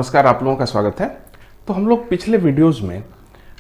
नमस्कार, आप लोगों का स्वागत है। तो हम लोग पिछले वीडियोस में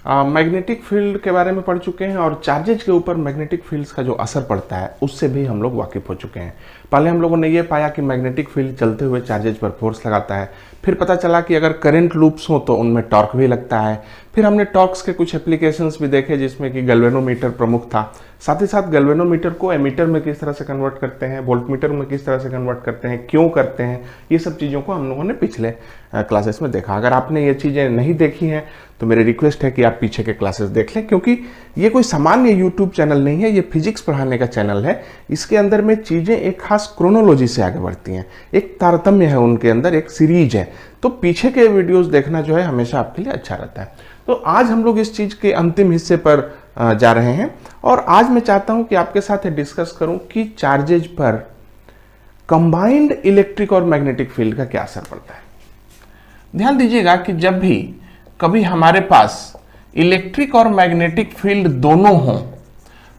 मैग्नेटिक फील्ड के बारे में पढ़ चुके हैं और चार्जेज के ऊपर मैग्नेटिक फील्ड्स का जो असर पड़ता है उससे भी हम लोग वाकिफ हो चुके हैं। पहले हम लोगों ने ये पाया कि मैग्नेटिक फील्ड चलते हुए चार्जेज पर फोर्स लगाता है, फिर पता चला कि अगर करंट लूप्स हो तो उनमें टॉर्क भी लगता है। फिर हमने टॉर्क्स के कुछ एप्लीकेशंस भी देखे जिसमें कि गैल्वेनोमीटर प्रमुख था। साथ ही साथ गैल्वेनोमीटर को एमीटर में किस तरह से कन्वर्ट करते हैं, वोल्टमीटर में किस तरह से कन्वर्ट करते हैं, क्यों करते हैं, ये सब चीज़ों को हम लोगों ने पिछले क्लासेस में देखा। अगर आपने ये चीज़ें नहीं देखी हैं तो मेरी रिक्वेस्ट है कि आप पीछे के क्लासेस देख लें, क्योंकि ये कोई सामान्य यूट्यूब चैनल नहीं है, ये फिजिक्स पढ़ाने का चैनल है। इसके अंदर में चीज़ें एक खास क्रोनोलॉजी से आगे बढ़ती हैं, एक तारतम्य है उनके अंदर, एक सीरीज है। तो पीछे के वीडियोस देखना जो है हमेशा आपके लिए अच्छा रहता है। तो आज हम लोग इस चीज़ के अंतिम हिस्से पर जा रहे हैं और आज मैं चाहता हूं कि आपके साथ डिस्कस करूं कि चार्जेज पर कंबाइंड इलेक्ट्रिक और मैग्नेटिक फील्ड का क्या असर पड़ता है। ध्यान दीजिएगा कि जब भी कभी हमारे पास इलेक्ट्रिक और मैग्नेटिक फील्ड दोनों हों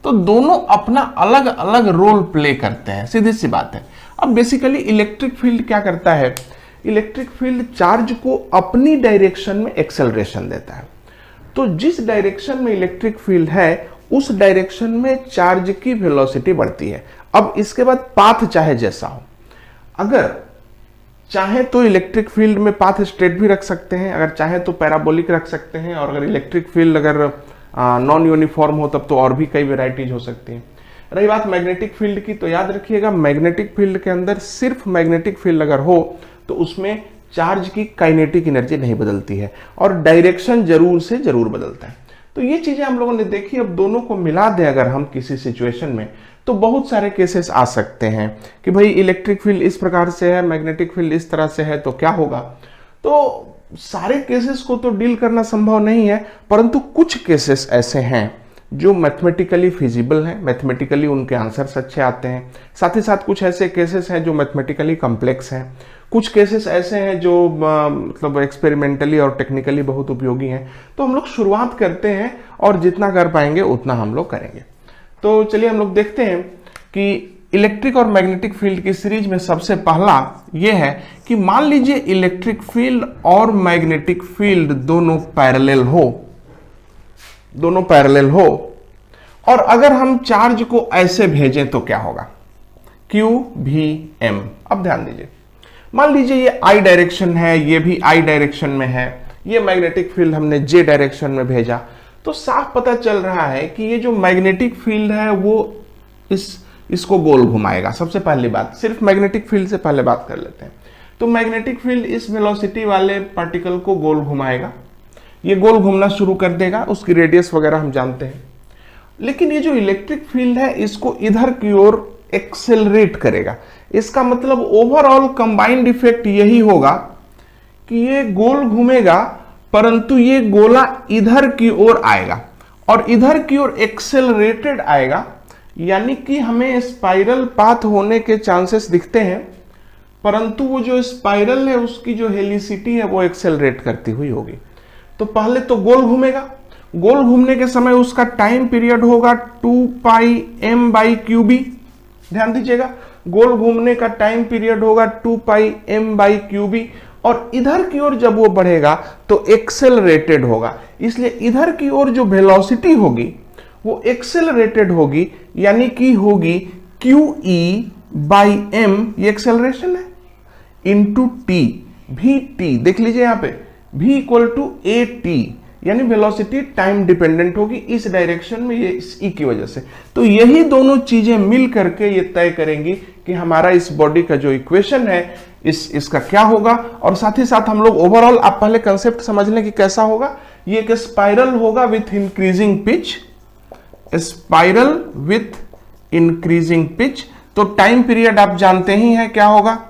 तो दोनों अपना अलग अलग रोल प्ले करते हैं, सीधी सी बात है। अब बेसिकली इलेक्ट्रिक फील्ड क्या करता है, इलेक्ट्रिक फील्ड चार्ज को अपनी डायरेक्शन में एक्सेलरेशन देता है। तो जिस डायरेक्शन में इलेक्ट्रिक फील्ड है उस डायरेक्शन में चार्ज की वेलोसिटी बढ़ती है। अब इसके बाद पाथ चाहे जैसा हो, अगर चाहे तो इलेक्ट्रिक फील्ड में पाथ स्ट्रेट भी रख सकते हैं, अगर चाहे तो पैराबोलिक रख सकते हैं, और अगर इलेक्ट्रिक फील्ड अगर नॉन यूनिफॉर्म हो तब तो और भी कई वेराइटीज हो सकती हैं। रही बात मैग्नेटिक फील्ड की, तो याद रखिएगा मैग्नेटिक फील्ड के अंदर सिर्फ मैग्नेटिक फील्ड अगर हो तो उसमें चार्ज की काइनेटिक एनर्जी नहीं बदलती है और डायरेक्शन जरूर से जरूर बदलता है। तो ये चीजें हम लोगों ने देखी। अब दोनों को मिला दें अगर हम किसी सिचुएशन में तो बहुत सारे केसेस आ सकते हैं कि भाई इलेक्ट्रिक फील्ड इस प्रकार से है, मैग्नेटिक फील्ड इस तरह से है, तो क्या होगा। तो सारे केसेस को तो डील करना संभव नहीं है, परंतु कुछ केसेस ऐसे हैं जो मैथमेटिकली फिजिबल हैं, मैथमेटिकली उनके आंसर्स अच्छे आते हैं। साथ ही साथ कुछ ऐसे केसेस हैं जो मैथमेटिकली कॉम्प्लेक्स हैं, कुछ केसेस ऐसे हैं जो मतलब एक्सपेरिमेंटली और टेक्निकली बहुत उपयोगी हैं। तो हम लोग शुरुआत करते हैं और जितना कर पाएंगे उतना हम लोग करेंगे। तो चलिए हम लोग देखते हैं कि इलेक्ट्रिक और मैग्नेटिक फील्ड की सीरीज में सबसे पहला ये है कि मान लीजिए इलेक्ट्रिक फील्ड और मैग्नेटिक फील्ड दोनों पैरेलल हो और अगर हम चार्ज को ऐसे भेजें तो क्या होगा, Q V M। अब ध्यान दीजिए, मान लीजिए ये I डायरेक्शन है, ये भी I डायरेक्शन में है, ये मैग्नेटिक फील्ड हमने J डायरेक्शन में भेजा, तो साफ पता चल रहा है कि ये जो मैग्नेटिक फील्ड है वो इसको गोल घुमाएगा। सबसे पहली बात, सिर्फ मैग्नेटिक फील्ड से पहले बात कर लेते हैं। तो मैग्नेटिक फील्ड इस वेलोसिटी वाले पार्टिकल को गोल घुमाएगा, ये गोल घूमना शुरू कर देगा, उसकी रेडियस वगैरह हम जानते हैं। लेकिन ये जो इलेक्ट्रिक फील्ड है इसको इधर की ओर एक्सेलरेट करेगा। इसका मतलब ओवरऑल कंबाइंड इफेक्ट यही होगा कि ये गोल घूमेगा परंतु ये गोला इधर की ओर आएगा और इधर की ओर एक्सेलरेटेड आएगा, यानी कि हमें स्पाइरल पाथ होने के चांसेस दिखते हैं, परंतु वो जो स्पाइरल है उसकी जो हेलिसिटी है वो एक्सेलरेट करती हुई होगी। तो पहले तो गोल घूमेगा, गोल घूमने के समय उसका टाइम पीरियड होगा 2πm/qb। ध्यान दीजिएगा, गोल घूमने का टाइम पीरियड होगा 2πm/qb और इधर की ओर जब वो बढ़ेगा तो एक्सेलरेटेड होगा, इसलिए इधर की ओर जो वेलोसिटी होगी वो एक्सेलरेटेड होगी, यानी कि होगी QE/m, ये एक्सेलरेशन है, इंटू टी, भी टी देख लीजिए यहाँ पे, v = at, यानी वेलोसिटी टाइम डिपेंडेंट होगी इस डायरेक्शन में, ये इस E की वजह से। तो यही दोनों चीजें मिल करके ये तय करेंगी कि हमारा इस बॉडी का जो इक्वेशन है इसका क्या होगा। और साथ ही साथ हम लोग ओवरऑल, आप पहले कंसेप्ट समझ लें कि कैसा होगा। ये एक स्पाइरल होगा with increasing pitch, spiral with increasing pitch. तो टाइम पीरियड आप जानते ही हैं क्या होगा,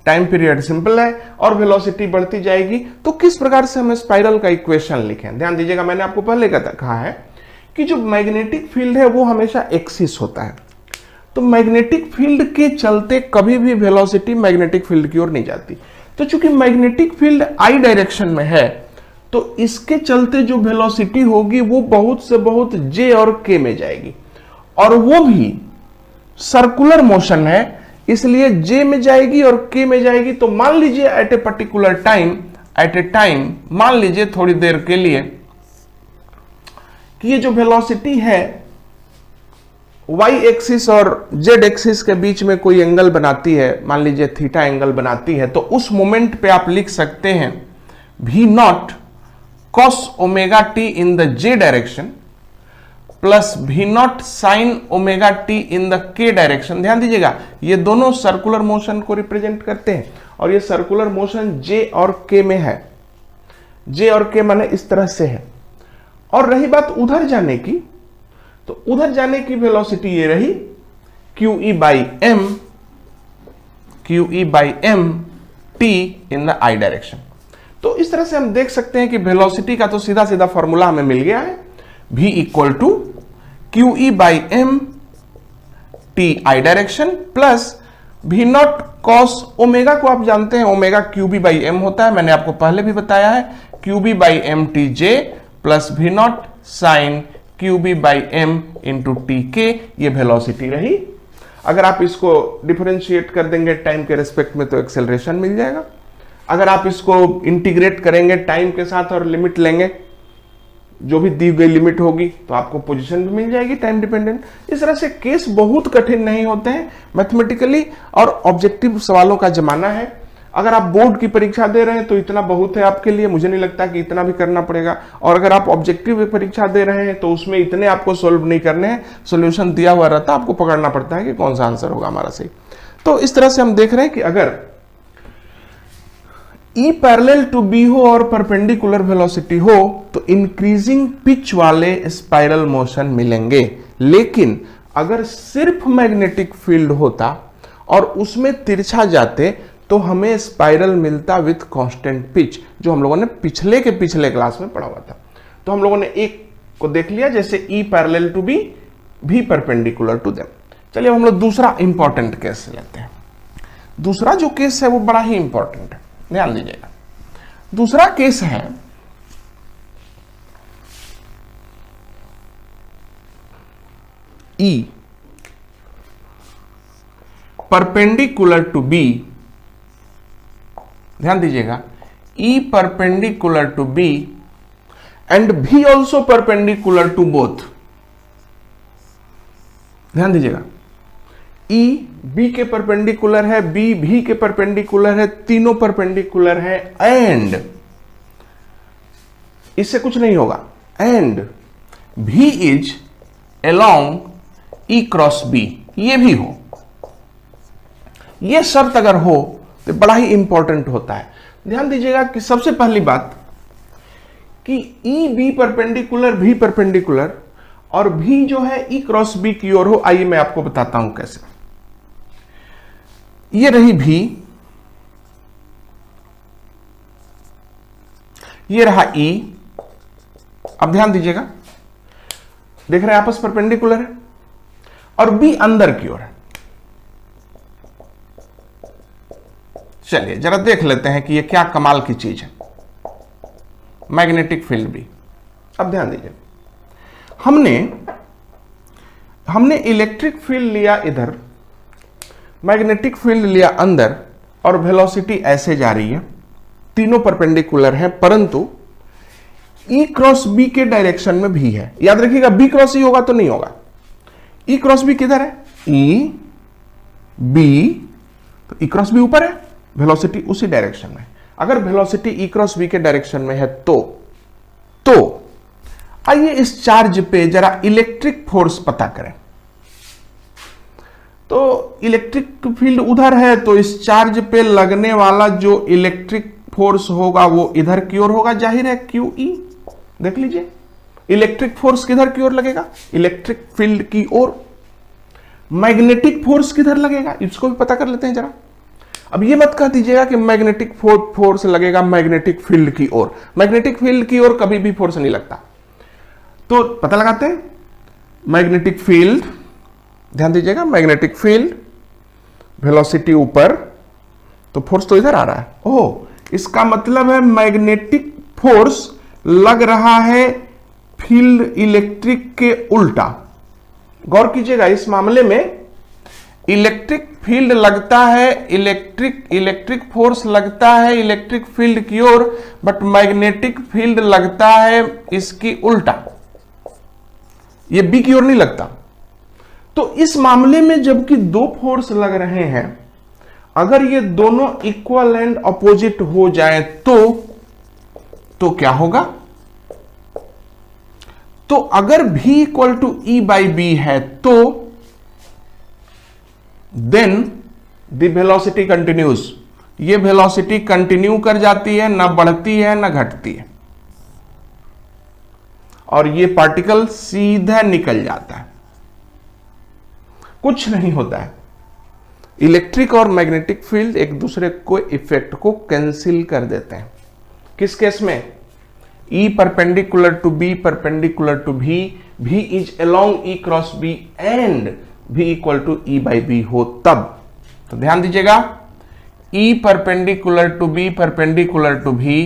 टाइम पीरियड सिंपल है और वेलोसिटी बढ़ती जाएगी। तो किस प्रकार से हम स्पाइरल का इक्वेशन लिखें, ध्यान दीजिएगा, मैंने आपको पहले कहा है कि जो मैग्नेटिक फील्ड है वो हमेशा एक्सिस होता है। तो मैग्नेटिक फील्ड के चलते कभी भी वेलोसिटी मैग्नेटिक फील्ड की ओर नहीं जाती। तो चूंकि मैग्नेटिक फील्ड I डायरेक्शन में है तो इसके चलते जो वेलोसिटी होगी वो बहुत से बहुत J और K में जाएगी, और वो भी सर्कुलर मोशन है इसलिए J में जाएगी और K में जाएगी। तो मान लीजिए at a particular time at a time, मान लीजिए थोड़ी देर के लिए कि ये जो वेलोसिटी है y एक्सिस और z एक्सिस के बीच में कोई एंगल बनाती है, मान लीजिए थीटा एंगल बनाती है, तो उस मोमेंट पे आप लिख सकते हैं v naught cos omega T in the j direction plus v naught sine omega T in the k direction. ध्यान दीजिएगा, ये दोनों सर्कुलर मोशन को रिप्रेजेंट करते हैं और ये सर्कुलर मोशन j और k में है। j और k माने इस तरह से है। और रही बात उधर जाने की, तो उधर जाने की वेलोसिटी ये रही QE by m t in the I direction. तो इस तरह से हम देख सकते हैं कि वेलोसिटी का तो सीधा सीधा फॉर्मूला हमें मिल गया है, v equal to QE by m t I direction plus v naught cos omega को आप जानते हैं ओमेगा QB बाई एम होता है, मैंने आपको पहले भी बताया है, QB by m t j plus v naught sine QB by m into t के, ये वेलोसिटी रही। अगर आप इसको डिफरेंशिएट कर देंगे टाइम के रिस्पेक्ट में तो एक्सेलरेशन मिल जाएगा। अगर आप इसको इंटीग्रेट करेंगे टाइम के साथ और लिमिट लेंगे, जो भी दी गई लिमिट होगी, तो आपको पोजीशन भी मिल जाएगी टाइम डिपेंडेंट। इस तरह से केस बहुत कठिन नहीं होते हैं मैथमेटिकली, और ऑब्जेक्टिव सवालों का जमाना है। अगर आप बोर्ड की परीक्षा दे रहे हैं तो इतना बहुत है आपके लिए, मुझे नहीं लगता कि इतना भी करना पड़ेगा। और अगर आप ऑब्जेक्टिव परीक्षा दे रहे हैं तो उसमें इतने आपको सोल्व नहीं करने हैं, सोल्यूशन दिया हुआ रहता है, आपको पकड़ना पड़ता है कि कौन सा आंसर होगा हमारा सही। तो इस तरह से हम देख रहे हैं कि अगर E पैरेलल टू B हो और परपेंडिकुलर वेलोसिटी हो तो इंक्रीजिंग पिच वाले स्पाइरल मोशन मिलेंगे। लेकिन अगर सिर्फ मैग्नेटिक फील्ड होता और उसमें तिरछा जाते तो हमें स्पाइरल मिलता विथ कांस्टेंट पिच, जो हम लोगों ने पिछले क्लास में पढ़ा हुआ था। तो हम लोगों ने एक को देख लिया, जैसे E parallel to B, V perpendicular to them. चलिए हम लोग दूसरा इंपॉर्टेंट केस लेते हैं। दूसरा जो केस है वो बड़ा ही इंपॉर्टेंट है, ध्यान दीजिएगा। दूसरा केस है E परपेंडिकुलर टू B, ध्यान दीजिएगा, E perpendicular to B and V also perpendicular to both. ध्यान दीजिएगा, E B के परपेंडिकुलर है, B V के परपेंडिकुलर है, तीनों परपेंडिकुलर है, एंड इससे कुछ नहीं होगा, and V is along E cross B, ये भी हो। ये शर्त अगर हो तो बड़ा ही इंपॉर्टेंट होता है। ध्यान दीजिएगा कि सबसे पहली बात कि E B perpendicular V perpendicular और V जो है E क्रॉस B की ओर हो। आइए मैं आपको बताता हूं कैसे। ये रही V, ये रहा E। अब ध्यान दीजिएगा, देख रहे हैं आपस परपेंडिकुलर है और B अंदर की ओर है। चलिए जरा देख लेते हैं कि ये क्या कमाल की चीज है, मैग्नेटिक फील्ड भी। अब ध्यान दीजिए, हमने इलेक्ट्रिक फील्ड लिया इधर, मैग्नेटिक फील्ड लिया अंदर, और वेलोसिटी ऐसे जा रही है, तीनों परपेंडिकुलर हैं, परंतु E क्रॉस B के डायरेक्शन में भी है। याद रखिएगा, B क्रॉस E होगा तो नहीं होगा। E क्रॉस B किधर है? E B, तो E क्रॉस B ऊपर है, वेलोसिटी उसी डायरेक्शन में। अगर वेलोसिटी E क्रॉस B के डायरेक्शन में है तो आइए इस चार्ज पे जरा इलेक्ट्रिक फोर्स पता करें। तो इलेक्ट्रिक फील्ड उधर है, तो इस चार्ज पे लगने वाला जो इलेक्ट्रिक फोर्स होगा वो इधर की ओर होगा, जाहिर है QE। देख लीजिए, इलेक्ट्रिक फोर्स किधर की ओर लगेगा? इलेक्ट्रिक फील्ड की ओर। मैग्नेटिक फोर्स किधर लगेगा? इसको भी पता कर लेते हैं जरा। अब ये मत कह दीजिएगा कि मैग्नेटिक फोर्स लगेगा मैग्नेटिक फील्ड की ओर। मैग्नेटिक फील्ड की ओर कभी भी फोर्स नहीं लगता। तो पता लगाते हैं, मैग्नेटिक फील्ड, ध्यान दीजिएगा, मैग्नेटिक फील्ड, वेलोसिटी ऊपर, तो फोर्स तो इधर आ रहा है। ओह, इसका मतलब है मैग्नेटिक फोर्स लग रहा है फील्ड इलेक्ट्रिक के उल्टा। गौर कीजिएगा, इस मामले में इलेक्ट्रिक फील्ड लगता है, इलेक्ट्रिक फोर्स लगता है इलेक्ट्रिक फील्ड की ओर, बट मैग्नेटिक फील्ड लगता है इसकी उल्टा, ये बी की ओर नहीं लगता। तो इस मामले में जबकि दो फोर्स लग रहे हैं, अगर ये दोनों इक्वल एंड अपोजिट हो जाए तो क्या होगा? तो अगर v equal to e by b है तो देन द वेलोसिटी कंटिन्यूज, ये वेलोसिटी कंटिन्यू कर जाती है, ना बढ़ती है ना घटती है, और ये पार्टिकल सीधा निकल जाता है, कुछ नहीं होता है। इलेक्ट्रिक और मैग्नेटिक फील्ड एक दूसरे को इफेक्ट को कैंसिल कर देते हैं। किस केस में? E perpendicular to B perpendicular to V, V is along E cross B and V equal to E by b हो तब। तो ध्यान दीजिएगा, E perpendicular to B perpendicular to V,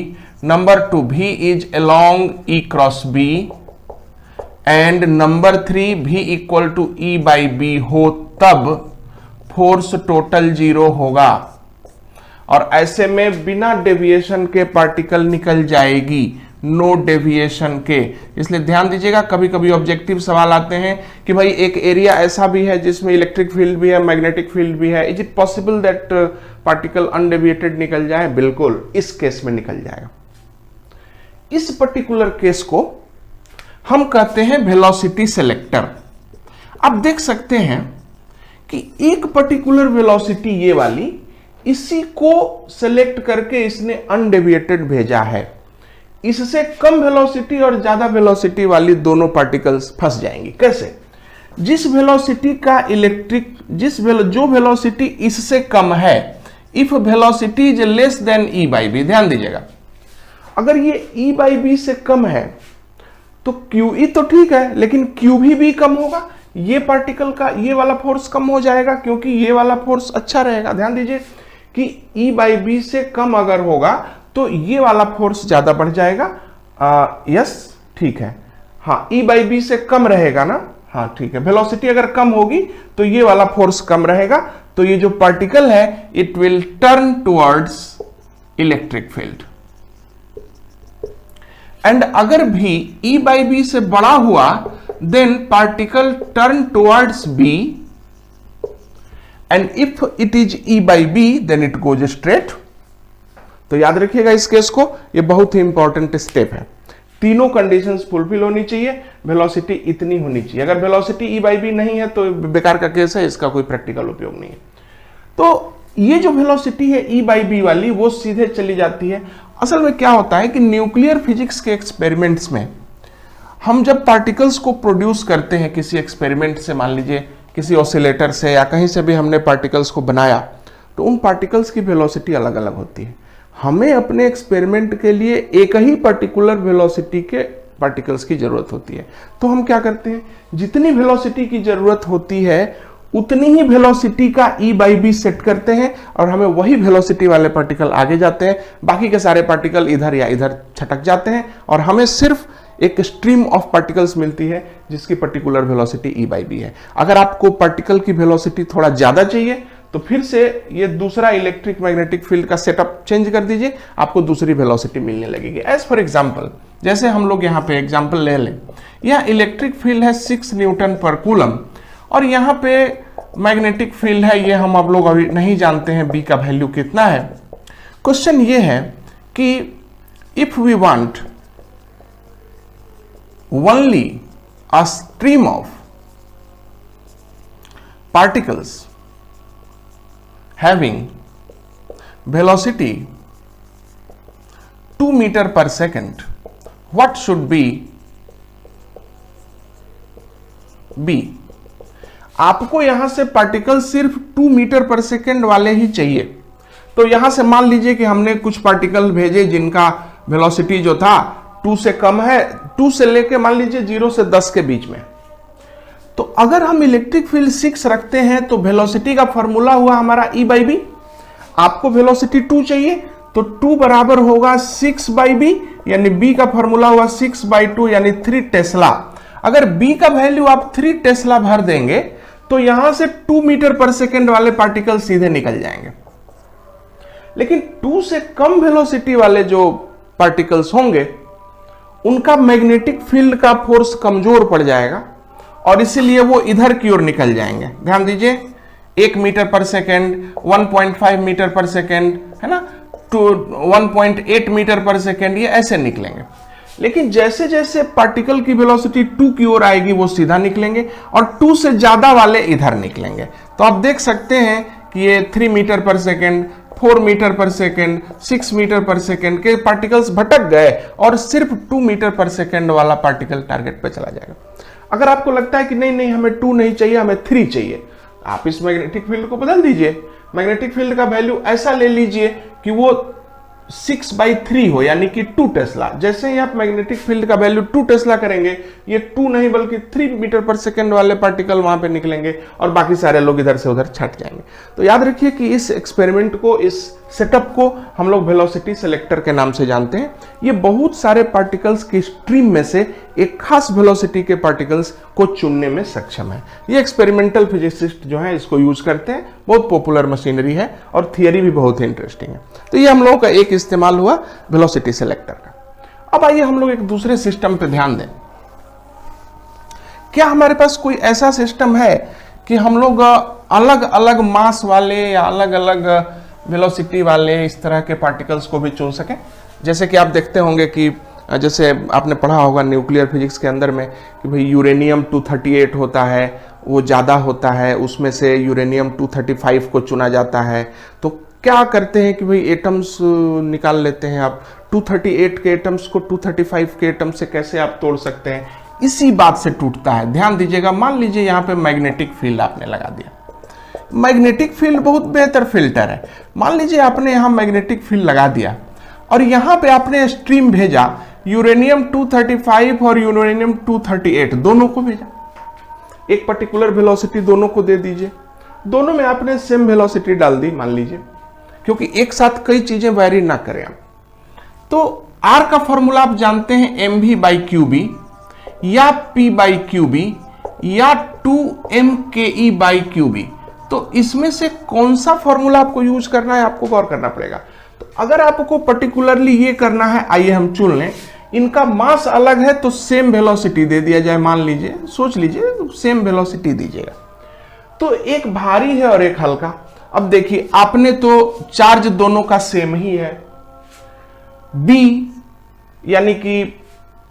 number 2 V is along E cross B and number 3 V equal to E by b हो तब force total 0 होगा, और ऐसे में बिना डेविएशन के पार्टिकल निकल जाएगी, नो डेविएशन के। इसलिए ध्यान दीजिएगा, कभी कभी ऑब्जेक्टिव सवाल आते हैं कि भाई एक एरिया ऐसा भी है जिसमें इलेक्ट्रिक फील्ड भी है, मैग्नेटिक फील्ड भी है, is it possible that particle undeviated निकल जाए? बिल्कुल, इस केस में निकल जाएगा। इस पर्टिकुलर केस को हम कहते हैं वेलोसिटी सेलेक्टर। आप देख सकते हैं कि एक पर्टिकुलर वेलोसिटी ये वाली, इसी को सेलेक्ट करके इसने अनडेविएटेड भेजा है। इससे कम वेलोसिटी और ज्यादा वेलोसिटी वाली दोनों पार्टिकल्स फंस जाएंगी। कैसे? जिस वेलोसिटी का इलेक्ट्रिक जो वेलोसिटी इससे कम है, if velocity is less than e by b, ध्यान दीजिएगा, अगर ये ई बाई बी से कम है तो क्यू ई तो ठीक है, लेकिन क्यू भी कम होगा। ये पार्टिकल का ये वाला फोर्स कम हो जाएगा क्योंकि ये वाला फोर्स अच्छा रहेगा। ध्यान दीजिए कि E बाई बी से कम अगर होगा तो ये वाला फोर्स ज्यादा बढ़ जाएगा। यस, ठीक है। हाँ, E बाई बी से कम रहेगा ना? हाँ, ठीक है। वेलोसिटी अगर कम होगी तो ये वाला फोर्स कम रहेगा, तो ये जो पार्टिकल है it will turn towards electric field. And अगर भी E बाई बी से बड़ा हुआ then particle turn towards B, and if it is E by B then it goes straight। तो याद रखिएगा इस केस को, ये बहुत ही इंपॉर्टेंट स्टेप है। तीनों कंडीशंस फुलफिल होनी चाहिए, वेलोसिटी इतनी होनी चाहिए। अगर वेलोसिटी E by B नहीं है तो बेकार का केस है, इसका कोई प्रैक्टिकल उपयोग नहीं है। तो ये जो वेलोसिटी है E by B वाली, वो सीधे चली जाती है। असल में क्या होता है कि न्यूक्लियर फिजिक्स के एक्सपेरिमेंट्स में हम जब पार्टिकल्स को प्रोड्यूस करते हैं किसी एक्सपेरिमेंट से, मान लीजिए किसी ऑसिलेटर से या कहीं से भी हमने पार्टिकल्स को बनाया, तो उन पार्टिकल्स की वेलोसिटी अलग अलग होती है। हमें अपने एक्सपेरिमेंट के लिए एक ही पर्टिकुलर वेलोसिटी के पार्टिकल्स की जरूरत होती है। तो हम क्या करते हैं, जितनी वेलोसिटी की जरूरत होती है उतनी ही वेलोसिटी का E बाई बी सेट करते हैं, और हमें वही वेलोसिटी वाले पार्टिकल आगे जाते हैं, बाकी के सारे पार्टिकल इधर या इधर छटक जाते हैं, और हमें सिर्फ एक स्ट्रीम ऑफ पार्टिकल्स मिलती है जिसकी particular velocity E by b है। अगर आपको पार्टिकल की वेलोसिटी थोड़ा ज्यादा चाहिए तो फिर से ये दूसरा इलेक्ट्रिक मैग्नेटिक फील्ड का सेटअप चेंज कर दीजिए, आपको दूसरी वेलोसिटी मिलने लगेगी। एज फॉर एग्जांपल, जैसे हम लोग यहाँ पे एग्जांपल ले लें, यह इलेक्ट्रिक फील्ड है 6 न्यूटन पर कूलम, और यहाँ पे मैग्नेटिक फील्ड है, ये हम आप लोग अभी नहीं जानते हैं बी का वैल्यू कितना है। क्वेश्चन ये है कि if we want only a stream of particles having velocity 2 meter per second, what should be B? आपको यहां से पार्टिकल सिर्फ 2 मीटर पर सेकेंड वाले ही चाहिए। तो यहां से मान लीजिए कि हमने कुछ पार्टिकल भेजे जिनका वेलोसिटी जो था 2 से कम है, 2 से लेके मान लीजिए 0 से 10 के बीच में। तो अगर हम इलेक्ट्रिक फील्ड 6 रखते हैं तो वेलोसिटी का फॉर्मूला हुआ हमारा E बाई बी। आपको वेलोसिटी 2 चाहिए तो 2 बराबर होगा 6 बाई बी, यानी B का फॉर्मूला हुआ 6 बाई 2 यानी 3 टेस्ला। अगर B का वैल्यू आप 3 टेस्ला भर देंगे तो यहां से 2 मीटर पर सेकेंड वाले पार्टिकल सीधे निकल जाएंगे। लेकिन 2 से कम वेलोसिटी वाले जो पार्टिकल्स होंगे उनका मैग्नेटिक फील्ड का फोर्स कमजोर पड़ जाएगा और इसीलिए वो इधर की ओर निकल जाएंगे। ध्यान दीजिए, 1 मीटर पर सेकेंड, 1.5 मीटर पर सेकेंड, है ना, तो 1.8 मीटर पर सेकेंड, ये ऐसे निकलेंगे। लेकिन जैसे जैसे पार्टिकल की वेलोसिटी 2 की ओर आएगी वो सीधा निकलेंगे और 2 से ज्यादा वाले इधर निकलेंगे। तो आप देख सकते हैं कि ये 3 मीटर पर सेकेंड, 4 मीटर पर सेकेंड, 6 मीटर पर सेकेंड के पार्टिकल्स भटक गए और सिर्फ 2 मीटर पर सेकेंड वाला पार्टिकल टारगेट पे चला जाएगा। अगर आपको लगता है कि नहीं नहीं हमें 2 नहीं चाहिए, हमें 3 चाहिए, आप इस मैग्नेटिक फील्ड को बदल दीजिए। मैग्नेटिक फील्ड का वैल्यू ऐसा ले लीजिए कि वो 6/3 हो, यानी कि 2 टेस्ला। जैसे ही आप मैग्नेटिक फील्ड का वैल्यू 2 टेस्ला करेंगे, ये 2 नहीं बल्कि 3 मीटर पर सेकेंड वाले पार्टिकल वहां पे निकलेंगे और बाकी सारे लोग इधर से उधर छट जाएंगे। तो याद रखिए कि इस एक्सपेरिमेंट को, इस सेटअप को हम लोग वेलोसिटी सिलेक्टर के नाम से जानते हैं। ये बहुत सारे पार्टिकल्स की स्ट्रीम में से एक खास वेलोसिटी के पार्टिकल्स को चुनने में सक्षम है। ये एक्सपेरिमेंटल फिजिसिस्ट जो है इसको यूज करते हैं, बहुत पॉपुलर मशीनरी है और थियरी भी बहुत ही इंटरेस्टिंग है। तो ये हम लोगों का एक इस्तेमाल हुआ वेलोसिटी सिलेक्टर का। अब आइए हम लोग एक दूसरे सिस्टम पे ध्यान दें। क्या हमारे पास कोई ऐसा सिस्टम है कि हम लोग अलग अलग मास वाले या अलग अलग वेलोसिटी वाले इस तरह के पार्टिकल्स को भी चुन सकें? जैसे कि आप देखते होंगे कि जैसे आपने पढ़ा होगा न्यूक्लियर फिजिक्स के अंदर में कि भाई यूरेनियम 238 होता है, वो ज़्यादा होता है, उसमें से यूरेनियम 235 को चुना जाता है। तो क्या करते हैं कि भाई एटम्स निकाल लेते हैं आप, 238 के एटम्स को 235 के एटम से कैसे आप तोड़ सकते हैं? इसी बात से टूटता है। ध्यान दीजिएगा, मान लीजिए यहाँ पे मैग्नेटिक फील्ड आपने लगा दिया। मैग्नेटिक फील्ड बहुत बेहतर फिल्टर है। मान लीजिए आपने यहाँ मैग्नेटिक फील्ड लगा दिया और यहाँ पे आपने स्ट्रीम भेजा, यूरेनियम 235 और यूरेनियम 238 दोनों को भेजा। एक पर्टिकुलर वेलोसिटी दोनों को दे दीजिए, दोनों में आपने सेम वेलोसिटी डाल दी मान लीजिए, क्योंकि एक साथ कई चीजें वेरी ना करें आप। तो R का फॉर्मूला आप जानते हैं mv/qb या p/qb या 2mke/qb। तो इसमें से कौन सा फॉर्मूला आपको यूज करना है, आपको गौर करना पड़ेगा। तो अगर आपको पर्टिकुलरली ये करना है, आइए हम चुन लें, इनका मास अलग है तो सेम वेलोसिटी दे दिया जाए। मान लीजिए, सोच लीजिए, सेम वेलोसिटी दीजिएगा। तो एक भारी है और एक हल्का। अब देखिए, आपने तो चार्ज दोनों का सेम ही है, B यानी कि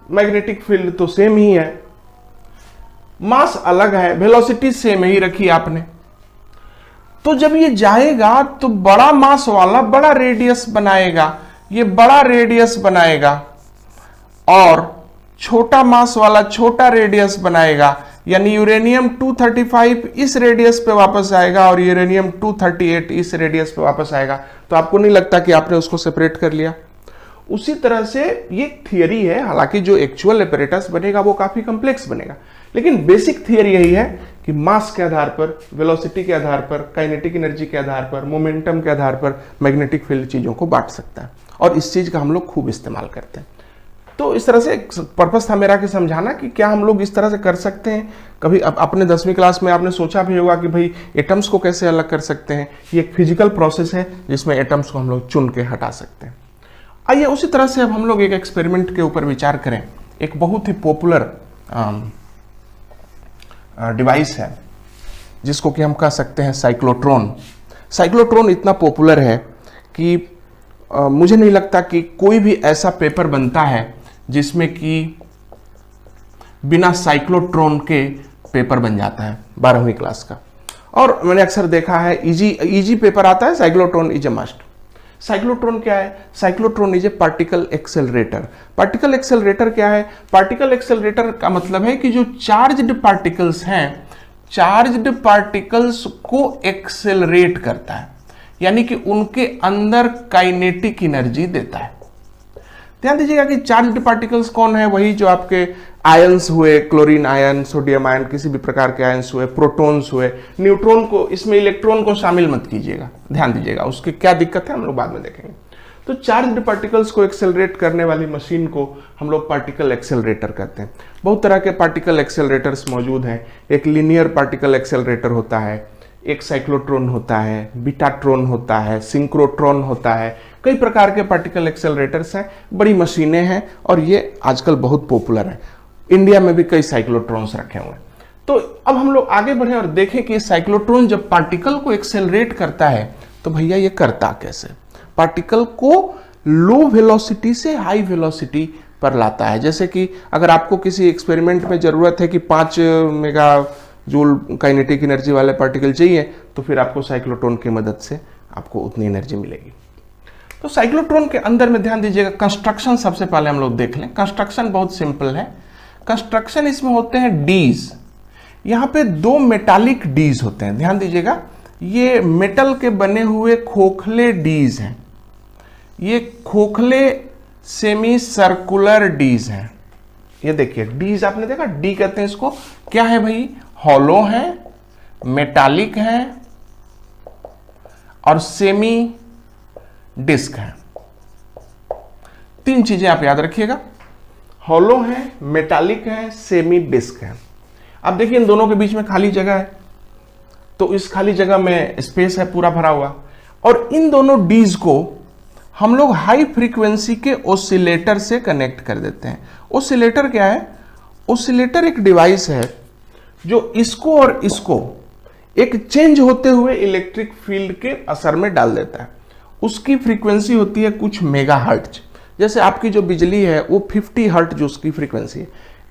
मैग्नेटिक फील्ड तो सेम ही है, मास अलग है, वेलोसिटी सेम ही रखी आपने। तो जब ये जाएगा तो बड़ा मास वाला बड़ा रेडियस बनाएगा, ये बड़ा रेडियस बनाएगा, और छोटा मास वाला छोटा रेडियस बनाएगा। यानी यूरेनियम 235 इस रेडियस पे वापस आएगा और यूरेनियम 238 इस रेडियस पे वापस आएगा। तो आपको नहीं लगता कि आपने उसको सेपरेट कर लिया? उसी तरह से ये थियरी है, हालांकि जो एक्चुअल एपरेटस बनेगा वो काफी कॉम्प्लेक्स बनेगा, लेकिन बेसिक थियरी यही है कि मास के आधार पर, वेलोसिटी के आधार पर, काइनेटिक एनर्जी के आधार पर, मोमेंटम के आधार पर मैग्नेटिक फील्ड चीजों को बांट सकता है और इस चीज का हम लोग खूब इस्तेमाल करते हैं। तो इस तरह से पर्पस था मेरा कि समझाना कि क्या हम लोग इस तरह से कर सकते हैं। कभी अपने 10वीं क्लास में आपने सोचा भी होगा कि भाई एटम्स को कैसे अलग कर सकते हैं। ये एक फिजिकल प्रोसेस है जिसमें एटम्स को हम लोग चुन के हटा सकते हैं। आइए उसी तरह से अब हम लोग एक एक्सपेरिमेंट के ऊपर विचार करें। एक बहुत ही पॉपुलर डिवाइस है जिसको कि हम कह सकते हैं साइक्लोट्रॉन। साइक्लोट्रॉन इतना पॉपुलर है कि मुझे नहीं लगता कि कोई भी ऐसा पेपर बनता है जिसमें कि बिना साइक्लोट्रॉन के पेपर बन जाता है 12वीं क्लास का। और मैंने अक्सर देखा है इजी पेपर आता है, cyclotron is a must. Cyclotron क्या है? Cyclotron is a particle accelerator. Particle accelerator क्या है? पार्टिकल एक्सेलरेटर का मतलब है कि जो चार्ज्ड पार्टिकल्स हैं, चार्ज्ड पार्टिकल्स को एक्सेलरेट करता है, यानी कि उनके अंदर काइनेटिक एनर्जी देता है। ध्यान दीजिएगा कि चार्ज्ड पार्टिकल्स कौन है? वही जो आपके आयंस हुए, क्लोरीन आयन, सोडियम आयन, किसी भी प्रकार के आयंस हुए, प्रोटॉन्स हुए, न्यूट्रॉन को, इसमें इलेक्ट्रॉन को शामिल मत कीजिएगा। ध्यान दीजिएगा, उसकी क्या दिक्कत है हम लोग बाद में देखेंगे। तो चार्ज्ड पार्टिकल्स को एक्सेलरेट करने वाली मशीन को हम लोग पार्टिकल एक्सेलरेटर कहते हैं। बहुत तरह के पार्टिकल एक्सेलरेटर्स मौजूद हैं। एक लीनियर पार्टिकल एक्सेलरेटर होता है, एक साइक्लोट्रॉन होता है, बीटाट्रॉन होता है, सिंक्रोट्रॉन होता है। कई प्रकार के पार्टिकल एक्सेलरेटर्स हैं, बड़ी मशीनें हैं और ये आजकल बहुत पॉपुलर है। इंडिया में भी कई साइक्लोट्रॉन्स रखे हुए हैं। तो अब हम लोग आगे बढ़े और देखें कि साइक्लोट्रॉन जब पार्टिकल को एक्सेलरेट करता है तो भैया ये करता कैसे। पार्टिकल को लो वेलोसिटी से हाई वेलोसिटी पर लाता है। जैसे कि अगर आपको किसी एक्सपेरिमेंट में जरूरत है कि 5 मेगा जूल काइनेटिक एनर्जी वाले पार्टिकल चाहिए, तो फिर आपको साइक्लोट्रॉन की मदद से आपको उतनी एनर्जी मिलेगी। तो साइक्लोट्रॉन के अंदर में ध्यान दीजिएगा, कंस्ट्रक्शन सबसे पहले हम लोग देख लें। कंस्ट्रक्शन बहुत सिंपल है। कंस्ट्रक्शन इसमें होते हैं डीज। यहाँ पे 2 मेटालिक डीज होते हैं, ध्यान दीजिएगा। ये मेटल के बने हुए खोखले डीज हैं। ये खोखले सेमी सर्कुलर डीज हैं। ये देखिए डीज, आपने देखा डी कहते हैं इसको। क्या है भाई? हॉलो है, मेटालिक है और सेमी डिस्क है। 3 चीजें आप याद रखिएगा, हॉलो है, मेटालिक है, सेमी डिस्क है। अब देखिए इन दोनों के बीच में खाली जगह है, तो इस खाली जगह में स्पेस है पूरा भरा हुआ। और इन दोनों डीज को हम लोग हाई फ्रीक्वेंसी के ऑसिलेटर से कनेक्ट कर देते हैं। ऑसिलेटर क्या है? ऑसिलेटर एक डिवाइस है जो इसको और इसको एक चेंज होते हुए इलेक्ट्रिक फील्ड के असर में डाल देता है। उसकी फ्रीक्वेंसी होती है कुछ मेगा हर्ट्ज। जैसे आपकी जो बिजली है वो 50 हर्ट्ज जो उसकी फ्रीक्वेंसी है,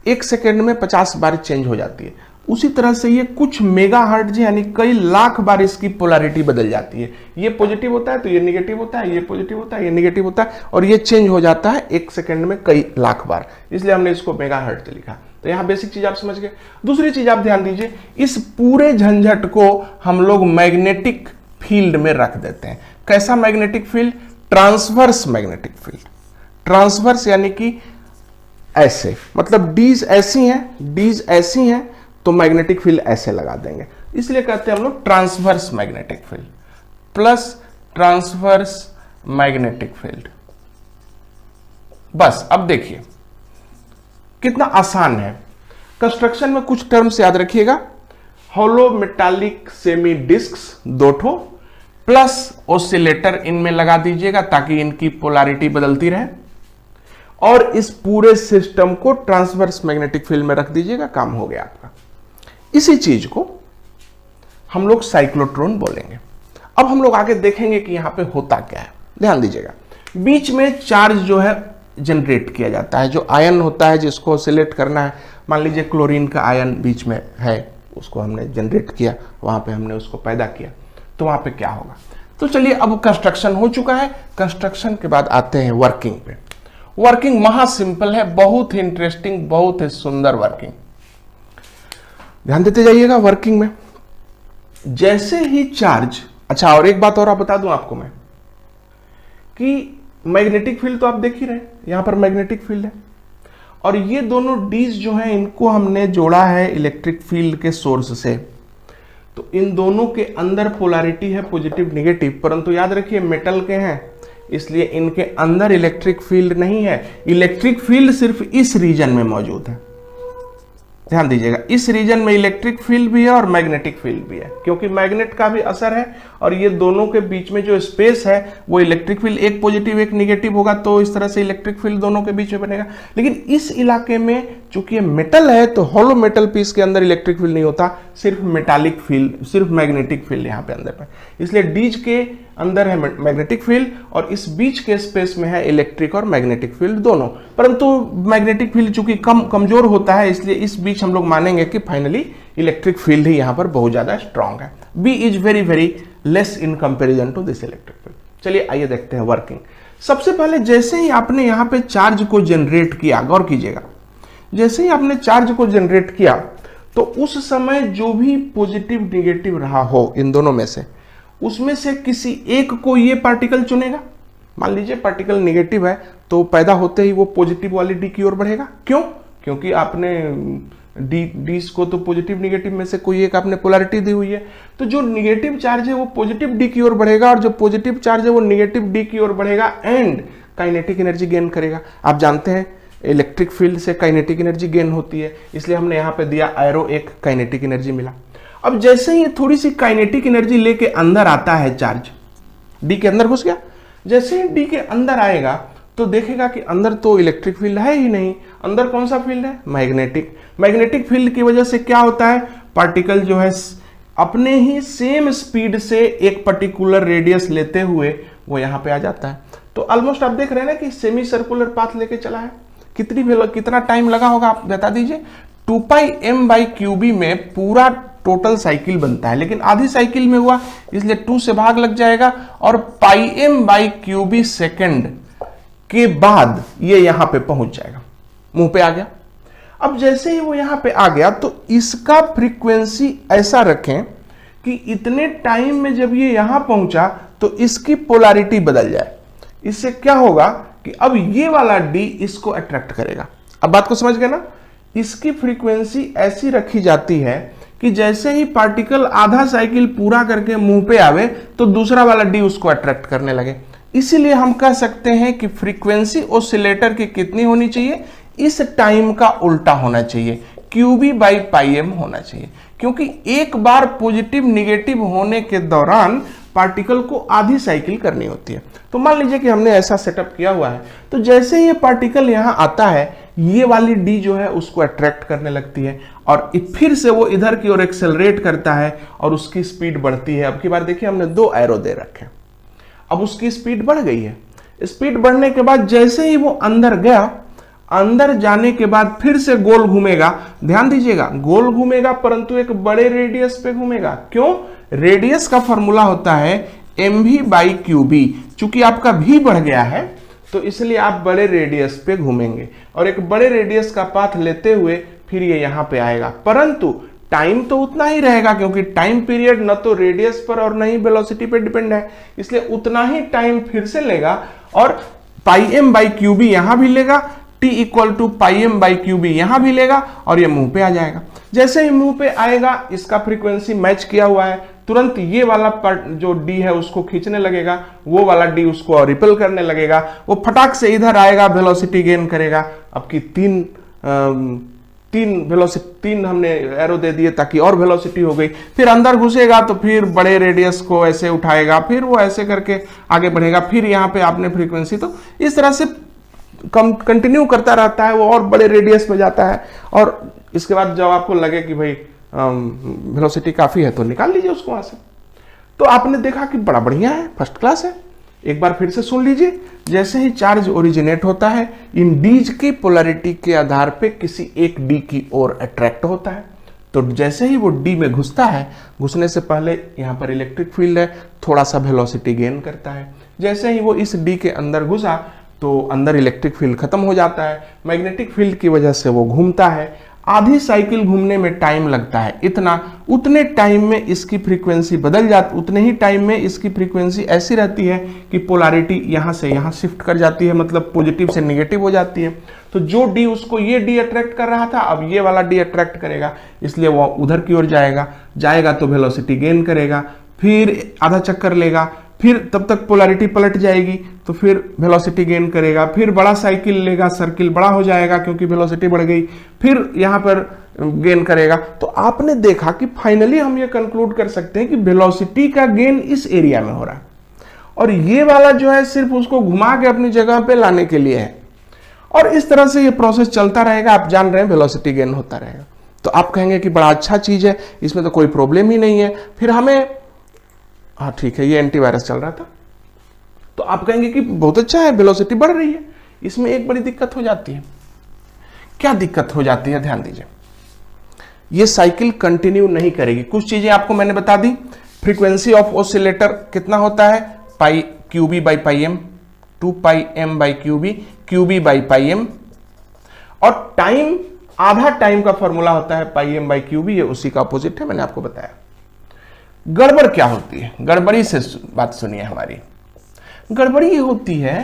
1 सेकेंड में 50 बार चेंज हो जाती है। उसी तरह से ये कुछ मेगा हर्ट्ज यानी कई लाख बार इसकी पोलैरिटी बदल जाती है। ये पॉजिटिव होता है तो ये निगेटिव होता है, ये पॉजिटिव होता है, ये निगेटिव होता है, और ये चेंज हो जाता है 1 सेकेंड में कई लाख बार। इसलिए हमने इसको मेगा हर्ट्ज लिखा। तो यहाँ बेसिक चीज आप समझ गए। दूसरी चीज आप ध्यान दीजिए, इस पूरे झंझट को हम लोग मैग्नेटिक फील्ड में रख देते हैं। कैसा magnetic field? Transverse magnetic field. Transverse यानी कि ऐसे, मतलब डीज ऐसी हैं, डीज ऐसी हैं तो मैग्नेटिक फील्ड ऐसे लगा देंगे। इसलिए कहते हैं हम लोग transverse magnetic field plus transverse magnetic field. बस अब देखिए कितना आसान है। कंस्ट्रक्शन में कुछ टर्म्स याद रखिएगा, हॉलो मेटालिक सेमी डिस्क्स 2 ठो प्लस ऑसिलेटर इनमें लगा दीजिएगा ताकि इनकी पोलैरिटी बदलती रहे, और इस पूरे सिस्टम को ट्रांसवर्स मैग्नेटिक फील्ड में रख दीजिएगा, काम हो गया आपका। इसी चीज को हम लोग साइक्लोट्रॉन बोलेंगे। अब हम लोग आगे देखेंगे कि यहां पे होता क्या है। ध्यान दीजिएगा, बीच में चार्ज जो है जनरेट किया जाता है, जो आयन होता है जिसको ऑसिलेट करना है। मान लीजिए क्लोरीन का आयन बीच में है, उसको हमने जनरेट किया, वहां पे हमने उसको पैदा किया, तो वहां पे क्या होगा। तो चलिए अब कंस्ट्रक्शन हो चुका है। कंस्ट्रक्शन के बाद आते हैं वर्किंग पे। वर्किंग महा सिंपल है, बहुत ही इंटरेस्टिंग, बहुत ही सुंदर वर्किंग। ध्यान देते जाइएगा वर्किंग में। जैसे ही चार्ज, अच्छा और एक बात और आप बता दूं आपको मैं कि मैग्नेटिक फील्ड तो आप देख ही रहे हैं, यहां पर मैग्नेटिक फील्ड है और ये दोनों डीज जो हैं इनको हमने जोड़ा है इलेक्ट्रिक फील्ड के सोर्स से। तो इन दोनों के अंदर पोलैरिटी है पॉजिटिव नेगेटिव, परंतु याद रखिए मेटल के हैं इसलिए इनके अंदर इलेक्ट्रिक फील्ड नहीं है। इलेक्ट्रिक फील्ड सिर्फ इस रीजन में मौजूद है। ध्यान दीजिएगा, इस रीजन में इलेक्ट्रिक फील्ड भी है और मैग्नेटिक फील्ड भी है, क्योंकि मैग्नेट का भी असर है और ये दोनों के बीच में जो स्पेस है वो इलेक्ट्रिक फील्ड एक पॉजिटिव एक नेगेटिव होगा, तो इस तरह से इलेक्ट्रिक फील्ड दोनों के बीच में बनेगा। लेकिन इस इलाके में चूंकि ये मेटल है तो हॉलो मेटल पीस के अंदर इलेक्ट्रिक फील्ड नहीं होता, सिर्फ मेटालिक फील्ड, सिर्फ मैग्नेटिक फील्ड यहाँ पे अंदर पे। इसलिए डीज के अंदर है मैग्नेटिक फील्ड और इस बीच के स्पेस में है इलेक्ट्रिक और मैग्नेटिक फील्ड दोनों। परंतु मैग्नेटिक फील्ड चूंकि कमजोर होता है इसलिए इस बीच हम लोग मानेंगे कि फाइनली इलेक्ट्रिक फील्ड ही यहां पर बहुत ज्यादा स्ट्रांग है। B is very very less in comparison to this electric field. चलिए आइए देखते हैं वर्किंग। सबसे पहले जैसे ही आपने यहां पे चार्ज को जनरेट किया, गौर कीजिएगा, जैसे ही आपने चार्ज को जनरेट किया तो उस समय जो भी पॉजिटिव नेगेटिव रहा हो इन दोनों में से, उसमें से किसी एक को ये पार्टिकल चुनेगा। मान लीजिए पार्टिकल नेगेटिव है तो पैदा होते ही वो पॉजिटिव वाली डी की ओर बढ़ेगा। क्यों? क्योंकि आपने डी को तो पॉजिटिव निगेटिव में से कोई एक आपने पोलैरिटी दी हुई है। तो जो निगेटिव चार्ज है वो पॉजिटिव डी की ओर बढ़ेगा और जो पॉजिटिव चार्ज है वो निगेटिव डी की ओर बढ़ेगा एंड काइनेटिक एनर्जी गेन करेगा। आप जानते हैं इलेक्ट्रिक फील्ड से काइनेटिक एनर्जी गेन होती है, इसलिए हमने यहाँ पे दिया एरो, एक काइनेटिक एनर्जी मिला। अब जैसे ही ये थोड़ी सी काइनेटिक एनर्जी लेके अंदर आता है, चार्ज डी के अंदर घुस गया, जैसे ही डी के अंदर आएगा तो देखेगा कि अंदर तो इलेक्ट्रिक फील्ड है ही नहीं, अंदर कौन सा फील्ड है, मैग्नेटिक। मैग्नेटिक फील्ड की वजह से क्या होता है, पार्टिकल जो है अपने ही सेम स्पीड से एक पर्टिकुलर रेडियस लेते हुए वो यहाँ पे आ जाता है। तो ऑलमोस्ट आप देख रहे हैं ना कि सेमी सर्कुलर पाथ लेके चला है। कितना टाइम लगा होगा आप बता दीजिए। 2πm/qb में पूरा टोटल साइकिल बनता है, लेकिन आधी साइकिल में हुआ इसलिए 2 से भाग लग जाएगा और πm/qb सेकंड के बाद ये यहां पे पहुंच जाएगा, मुंह पे आ गया। अब जैसे ही वो यहां पे आ गया तो इसका फ्रीक्वेंसी ऐसा रखें कि इतने टाइम में जब ये यहां पहुंचा तो इसकी पोलैरिटी बदल जाए। इससे क्या होगा कि अब ये वाला डी इसको अट्रैक्ट करेगा। अब बात को समझ गए ना। इसकी फ्रीक्वेंसी ऐसी रखी जाती है कि जैसे ही पार्टिकल आधा साइकिल पूरा करके मुंह पे आवे तो दूसरा वाला डी उसको अट्रैक्ट करने लगे। इसीलिए हम कह सकते हैं कि फ्रीक्वेंसी ऑसिलेटर की कितनी होनी चाहिए, इस टाइम का उल्टा होना चाहिए, qb/πm होना चाहिए। क्योंकि एक बार पॉजिटिव निगेटिव होने के दौरान पार्टिकल को आधी साइकिल करनी होती है। तो मान लीजिए कि हमने ऐसा सेटअप किया हुआ है, तो जैसे ये पार्टिकल यहां आता है ये वाली डी जो है उसको अट्रैक्ट करने लगती है और फिर से वो इधर की ओर एक्सेलरेट करता है और उसकी स्पीड बढ़ती है। अब की बार देखिए हमने 2 एरो दे रखे, अब उसकी स्पीड बढ़ गई है। स्पीड बढ़ने के बाद जैसे ही वो अंदर गया, अंदर जाने के बाद फिर से गोल घूमेगा। ध्यान दीजिएगा, गोल घूमेगा परंतु एक बड़े रेडियस पे घूमेगा। क्यों? रेडियस का फॉर्मूला होता है mv/qb। चूंकि आपका v बढ़ गया है तो इसलिए आप बड़े रेडियस पे घूमेंगे और एक बड़े रेडियस का पाथ लेते हुए फिर ये यहां पे आएगा, परंतु टाइम तो उतना ही रहेगा क्योंकि टाइम पीरियड न तो रेडियस पर और न ही वेलोसिटी पे डिपेंड है, इसलिए उतना ही टाइम फिर से लेगा और πm/qb यहां भी लेगा, t = πm/qb यहां भी लेगा और ये मुंह पे आ जाएगा। जैसे ही मुंह पे आएगा इसका फ्रीक्वेंसी मैच किया हुआ है, तुरंत ये वाला पार्ट जो डी है उसको खींचने लगेगा, वो वाला डी उसको रिपेल करने लगेगा, वो फटाक से इधर आएगा, वेलोसिटी गेन करेगा। अब की तीन हमने एरो दे दिए ताकि और वेलोसिटी हो गई। फिर अंदर घुसेगा तो फिर बड़े रेडियस को ऐसे उठाएगा, फिर वो ऐसे करके आगे बढ़ेगा, फिर यहाँ पे आपने फ्रीक्वेंसी, तो इस तरह से कंटिन्यू करता रहता है, वो और बड़े रेडियस में जाता है और इसके बाद जब आपको लगे कि भाई वेलोसिटी काफी है तो निकाल लीजिए उसको वहां से। तो आपने देखा कि बड़ा बढ़िया है, फर्स्ट क्लास है। एक बार फिर से सुन लीजिए, जैसे ही चार्ज ओरिजिनेट होता है इन डीज की पोलैरिटी के आधार पे किसी एक डी की ओर अट्रैक्ट होता है। तो जैसे ही वो डी में घुसता है, घुसने से पहले यहाँ पर इलेक्ट्रिक फील्ड है, थोड़ा सा वेलोसिटी गेन करता है। जैसे ही वो इस डी के अंदर घुसा तो अंदर इलेक्ट्रिक फील्ड खत्म हो जाता है, मैग्नेटिक फील्ड की वजह से वो घूमता है। आधी साइकिल घूमने में टाइम लगता है इतना, उतने टाइम में इसकी फ्रीक्वेंसी बदल जाती, उतने ही टाइम में इसकी फ्रीक्वेंसी ऐसी रहती है कि पोलैरिटी यहां से यहां शिफ्ट कर जाती है, मतलब पॉजिटिव से नेगेटिव हो जाती है। तो जो डी उसको ये डी अट्रैक्ट कर रहा था अब ये वाला डी अट्रैक्ट करेगा, इसलिए वो उधर की ओर जाएगा तो वेलोसिटी गेन करेगा, फिर आधा चक्कर लेगा, फिर तब तक पोलैरिटी पलट जाएगी तो फिर वेलोसिटी गेन करेगा, फिर बड़ा साइकिल लेगा, सर्किल बड़ा हो जाएगा क्योंकि वेलोसिटी बढ़ गई, फिर यहां पर गेन करेगा। तो आपने देखा कि फाइनली हम ये कंक्लूड कर सकते हैं कि वेलोसिटी का गेन इस एरिया में हो रहा है और ये वाला जो है सिर्फ उसको घुमा के अपनी जगह पे लाने के लिए है और इस तरह से ये प्रोसेस चलता रहेगा। आप जान रहे हैं वेलोसिटी गेन होता रहेगा। तो आप कहेंगे कि बड़ा अच्छा चीज है, इसमें तो कोई प्रॉब्लम ही नहीं है। फिर हमें हाँ ठीक है, ये एंटीवायरस चल रहा था, तो आप कहेंगे कि बहुत अच्छा है, वेलोसिटी बढ़ रही है। इसमें एक बड़ी दिक्कत हो जाती है। क्या दिक्कत हो जाती है? ध्यान दीजिए, ये साइकिल कंटिन्यू नहीं करेगी। कुछ चीजें आपको मैंने बता दी। फ्रीक्वेंसी ऑफ ऑसिलेटर कितना होता है? qb/πm, 2πm/qb, qb/πm। और टाइम, आधा टाइम का फॉर्मूला होता है πm/qb, ये उसी का अपोजिट है, मैंने आपको बताया। गड़बड़ क्या होती है? गड़बड़ी से बात सुनिए हमारी। गड़बड़ी ये होती है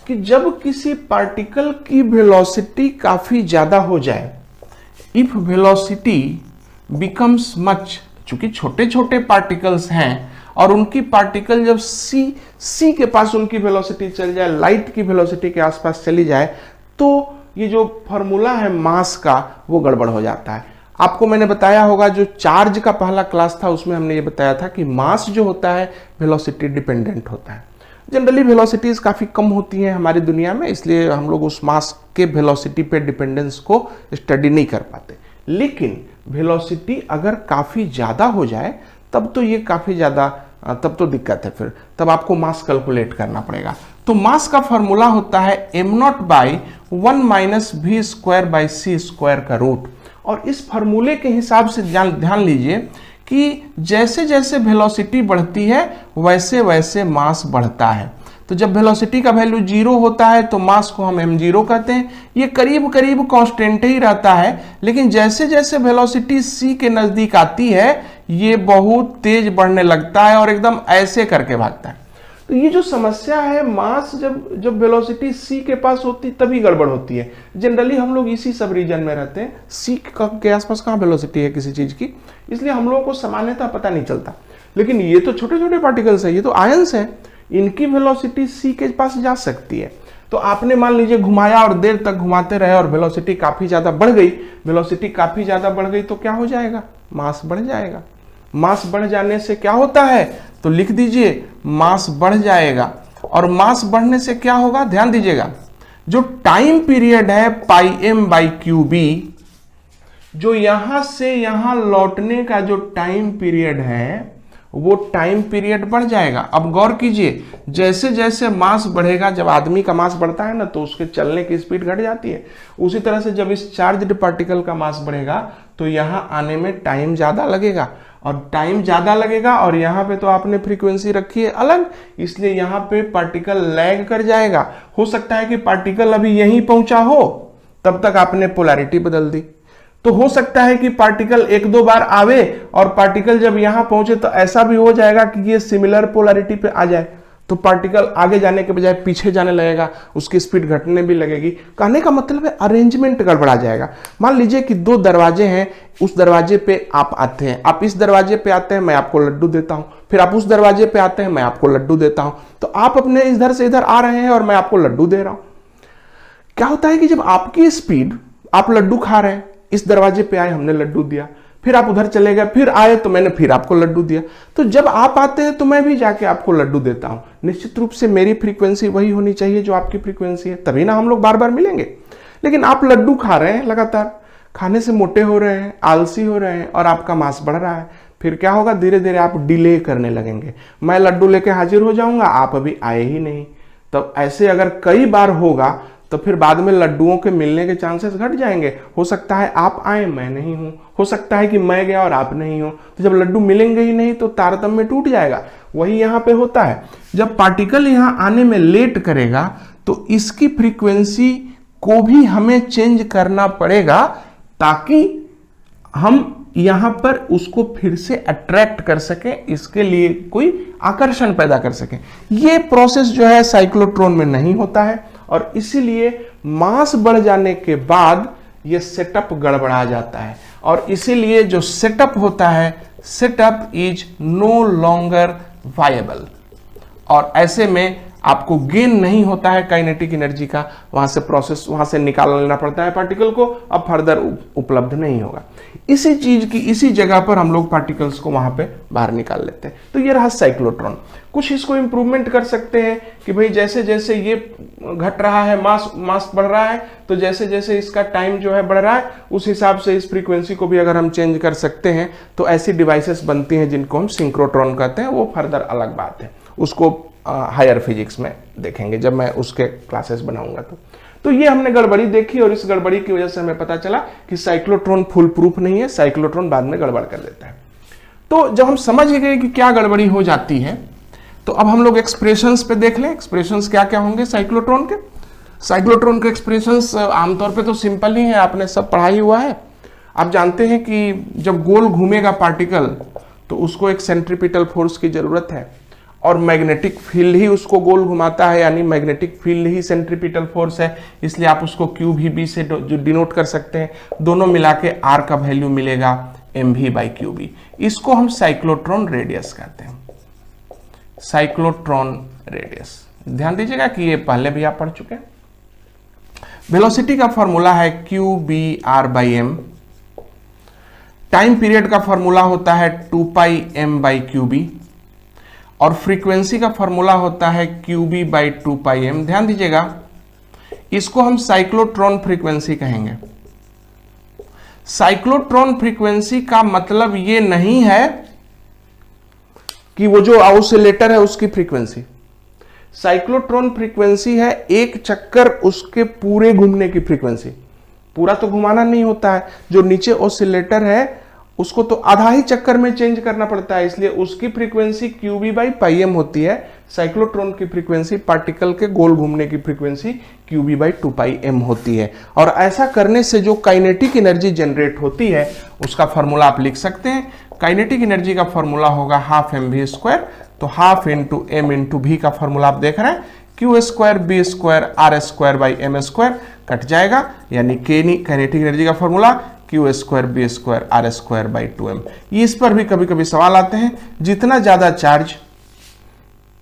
कि जब किसी पार्टिकल की वेलोसिटी काफी ज्यादा हो जाए, इफ वेलोसिटी बिकम्स मच, चूंकि छोटे छोटे पार्टिकल्स हैं और उनकी पार्टिकल जब सी के पास उनकी वेलोसिटी चल जाए, लाइट की वेलोसिटी के आसपास चली जाए, तो ये जो फॉर्मूला है मास का वो गड़बड़ हो जाता है। आपको मैंने बताया होगा, जो चार्ज का पहला क्लास था उसमें हमने ये बताया था कि मास जो होता है वेलोसिटी डिपेंडेंट होता है। जनरली वेलोसिटीज काफ़ी कम होती हैं हमारी दुनिया में, इसलिए हम लोग उस मास के वेलोसिटी पे डिपेंडेंस को स्टडी नहीं कर पाते। लेकिन वेलोसिटी अगर काफ़ी ज़्यादा हो जाए तब तो ये काफ़ी ज़्यादा, तब तो दिक्कत है, फिर तब आपको मास कैलकुलेट करना पड़ेगा। तो मास का फॉर्मूला होता है m0 by 1 minus v square by c square का रूट। और इस फार्मूले के हिसाब से ध्यान लीजिए कि जैसे जैसे वेलोसिटी बढ़ती है वैसे वैसे मास बढ़ता है। तो जब वेलोसिटी का वैल्यू 0 होता है तो मास को हम m0 कहते हैं। ये करीब करीब कांस्टेंट ही रहता है, लेकिन जैसे जैसे वेलोसिटी c के नज़दीक आती है ये बहुत तेज बढ़ने लगता है और एकदम ऐसे करके भागता है। तो ये जो समस्या है, मास जब वेलोसिटी c के पास होती तभी गड़बड़ होती है। जनरली हम लोग इसी सब रीजन में रहते हैं, c के आसपास कहाँ वेलोसिटी है किसी चीज की, इसलिए हम लोगों को सामान्यतः पता नहीं चलता। लेकिन ये तो छोटे छोटे पार्टिकल्स है, ये तो आयंस है, इनकी वेलोसिटी c के पास जा सकती है। तो आपने मान लीजिए घुमाया और देर तक घुमाते रहे और वेलोसिटी काफी ज्यादा बढ़ गई, वेलोसिटी काफी ज्यादा बढ़ गई तो क्या हो जाएगा, मास बढ़ जाएगा। मास बढ़ जाने से क्या होता है, तो लिख दीजिए मास बढ़ जाएगा। और मास बढ़ने से क्या होगा, ध्यान दीजिएगा, जो टाइम पीरियड है पाई एम बाई क्यू बी, जो यहां से यहां लौटने का जो टाइम पीरियड है वो टाइम पीरियड बढ़ जाएगा। अब गौर कीजिए, जैसे जैसे मास बढ़ेगा, जब आदमी का मास बढ़ता है ना तो उसके चलने की स्पीड घट जाती है। उसी तरह से जब इस चार्ज्ड पार्टिकल का मास बढ़ेगा तो यहां आने में टाइम ज्यादा लगेगा, और टाइम ज्यादा लगेगा, और यहाँ पे तो आपने फ्रीक्वेंसी रखी है अलग, इसलिए यहाँ पे पार्टिकल लैग कर जाएगा। हो सकता है कि पार्टिकल अभी यहीं पहुंचा हो तब तक आपने पोलैरिटी बदल दी। तो हो सकता है कि पार्टिकल एक दो बार आवे और पार्टिकल जब यहां पहुंचे तो ऐसा भी हो जाएगा कि ये सिमिलर पोलैरिटी पे आ जाए, तो पार्टिकल आगे जाने के बजाय पीछे जाने लगेगा, उसकी स्पीड घटने भी लगेगी। कहने का मतलब है अरेंजमेंट गड़बड़ा जाएगा। मान लीजिए कि दो दरवाजे हैं, उस दरवाजे पे आप आते हैं, आप इस दरवाजे पे आते हैं, मैं आपको लड्डू देता हूं, फिर आप उस दरवाजे पे आते हैं, मैं आपको लड्डू देता हूं। तो आप अपने इधर से इधर आ रहे हैं और मैं आपको लड्डू दे रहा हूं। क्या होता है कि जब आपकी स्पीड, आप लड्डू खा रहे हैं, इस दरवाजे पे आए, हमने लड्डू दिया, फिर आप उधर चले गए, फिर आए तो मैंने फिर आपको लड्डू दिया। तो जब आप आते हैं तो मैं भी जाके आपको लड्डू देता हूं। निश्चित रूप से मेरी फ्रीक्वेंसी वही होनी चाहिए जो आपकी फ्रीक्वेंसी है, तभी ना हम लोग बार बार मिलेंगे। लेकिन आप लड्डू खा रहे हैं, लगातार खाने से मोटे हो रहे हैं, आलसी हो रहे हैं और आपका मास बढ़ रहा है। फिर क्या होगा, धीरे धीरे आप डिले करने लगेंगे। मैं लड्डू लेके हाजिर हो जाऊंगा, आप अभी आए ही नहीं। तब ऐसे अगर कई बार होगा तो फिर बाद में लड्डुओं के मिलने के चांसेस घट जाएंगे। हो सकता है आप आए, मैं नहीं हूं, हो सकता है कि मैं गया और आप नहीं हो, तो जब लड्डू मिलेंगे ही नहीं तो तारतम्य टूट जाएगा। वही यहां पे होता है, जब पार्टिकल यहां आने में लेट करेगा तो इसकी फ्रीक्वेंसी को भी हमें चेंज करना पड़ेगा ताकि हम यहां पर उसको फिर से अट्रैक्ट कर सके, इसके लिए कोई आकर्षण पैदा कर सके। ये प्रोसेस जो है साइक्लोट्रॉन में नहीं होता है और इसीलिए मास बढ़ जाने के बाद ये सेटअप गड़बड़ा जाता है। और इसीलिए जो सेटअप होता है, setup is no longer viable, और ऐसे में आपको गेन नहीं होता है काइनेटिक एनर्जी का, वहां से प्रोसेस, वहां से निकाल लेना पड़ता है पार्टिकल को, अब फर्दर उपलब्ध नहीं होगा। इसी चीज की इसी जगह पर हम लोग पार्टिकल्स को वहां पे बाहर निकाल लेते हैं। तो ये रहा साइक्लोट्रॉन। कुछ इसको इंप्रूवमेंट कर सकते हैं कि भाई जैसे जैसे ये घट रहा है, मास बढ़ रहा है, तो जैसे जैसे इसका टाइम जो है बढ़ रहा है उस हिसाब से इस फ्रीक्वेंसी को भी अगर हम चेंज कर सकते हैं तो ऐसी डिवाइसेस बनती हैं जिनको हम सिंक्रोट्रॉन कहते हैं। वो फर्दर अलग बात है, उसको हायर फिजिक्स में देखेंगे जब मैं उसके क्लासेस बनाऊंगा। तो ये हमने गड़बड़ी देखी और इस गड़बड़ी की वजह से हमें पता चला कि साइक्लोट्रॉन फुल प्रूफ नहीं है, साइक्लोट्रॉन बाद में गड़बड़ कर देता है। तो जब हम समझ गए कि क्या गड़बड़ी हो जाती है तो अब हम लोग एक्सप्रेशंस पे देख लें। एक्सप्रेशंस क्या क्या होंगे साइक्लोट्रॉन के। साइक्लोट्रॉन के एक्सप्रेशंस आमतौर पे तो सिंपल ही है, आपने सब पढ़ा ही हुआ है। आप जानते हैं कि जब गोल घूमेगा पार्टिकल तो उसको एक सेंट्रीपिटल फोर्स की जरूरत है, और मैग्नेटिक फील्ड ही उसको गोल घुमाता है, यानी मैग्नेटिक फील्ड ही सेंट्रीपिटल फोर्स है, इसलिए आप उसको क्यू भी बी से जो डिनोट कर सकते हैं। दोनों मिला के आर का वैल्यू मिलेगा mv/qb। इसको हम साइक्लोट्रॉन रेडियस कहते हैं, साइक्लोट्रॉन रेडियस। ध्यान दीजिएगा कि ये पहले भी आप पढ़ चुके हैं। वेलोसिटी का फॉर्मूला है qb/r/m, टाइम पीरियड का फॉर्मूला होता है 2πm/qb, और फ्रीक्वेंसी का फॉर्मूला होता है qb/2πm। ध्यान दीजिएगा, इसको हम साइक्लोट्रॉन फ्रीक्वेंसी कहेंगे। साइक्लोट्रॉन फ्रीक्वेंसी का मतलब ये नहीं है कि वो जो ऑसिलेटर है उसकी फ्रीक्वेंसी। साइक्लोट्रॉन फ्रीक्वेंसी है एक चक्कर उसके पूरे घूमने की फ्रीक्वेंसी। पूरा तो घुमाना नहीं होता है, जो नीचे ऑसिलेटर है उसको तो आधा ही चक्कर में चेंज करना पड़ता है, इसलिए उसकी फ्रीक्वेंसी qb/πm होती है। साइक्लोट्रॉन की फ्रीक्वेंसी, पार्टिकल के गोल घूमने की फ्रीक्वेंसी qb/2πm होती है। और ऐसा करने से जो काइनेटिक एनर्जी जनरेट होती है उसका फॉर्मूला आप लिख सकते हैं। काइनेटिक एनर्जी का फॉर्मूला होगा 12mv², तो 12 इंटू m इंटू v का फॉर्मूला आप देख रहे हैं, q²b²r²/m² कट जाएगा, यानी काइनेटिक एनर्जी का फॉर्मूला q²b²r²/2m। इस पर भी कभी कभी सवाल आते हैं। जितना ज्यादा चार्ज